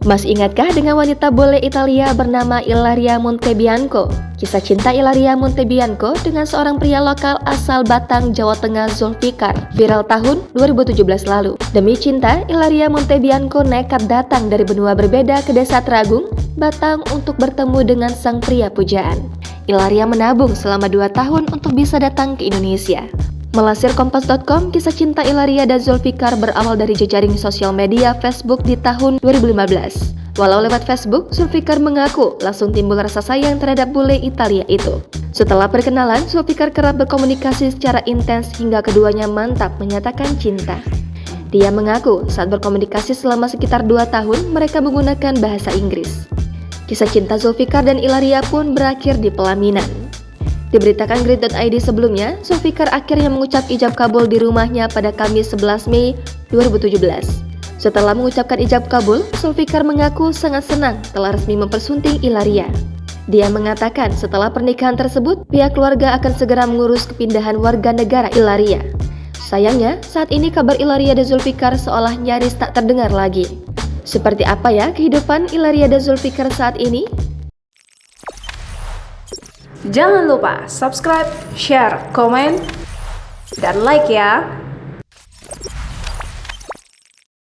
Masih ingatkah dengan wanita bule Italia bernama Ilaria Montebianco? Kisah cinta Ilaria Montebianco dengan seorang pria lokal asal Batang, Jawa Tengah, Zulfikar, viral tahun 2017 lalu. Demi cinta, Ilaria Montebianco nekat datang dari benua berbeda ke desa Teragung, Batang untuk bertemu dengan sang pria pujaan. Ilaria menabung selama 2 tahun untuk bisa datang ke Indonesia. Melansir Kompas.com, kisah cinta Ilaria dan Zulfikar berawal dari jejaring sosial media Facebook di tahun 2015. Walau lewat Facebook, Zulfikar mengaku langsung timbul rasa sayang terhadap bule Italia itu. Setelah perkenalan, Zulfikar kerap berkomunikasi secara intens hingga keduanya mantap menyatakan cinta. Dia mengaku saat berkomunikasi selama sekitar 2 tahun mereka menggunakan bahasa Inggris. Kisah cinta Zulfikar dan Ilaria pun berakhir di pelaminan. Diberitakan Grid.id sebelumnya, Zulfikar akhirnya mengucap ijab kabul di rumahnya pada Kamis 11 Mei 2017. Setelah mengucapkan ijab kabul, Zulfikar mengaku sangat senang telah resmi mempersunting Ilaria. Dia mengatakan setelah pernikahan tersebut, pihak keluarga akan segera mengurus kepindahan warga negara Ilaria. Sayangnya, saat ini kabar Ilaria dan Zulfikar seolah nyaris tak terdengar lagi. Seperti apa ya kehidupan Ilaria dan Zulfikar saat ini? Jangan lupa subscribe, share, komen, dan like ya!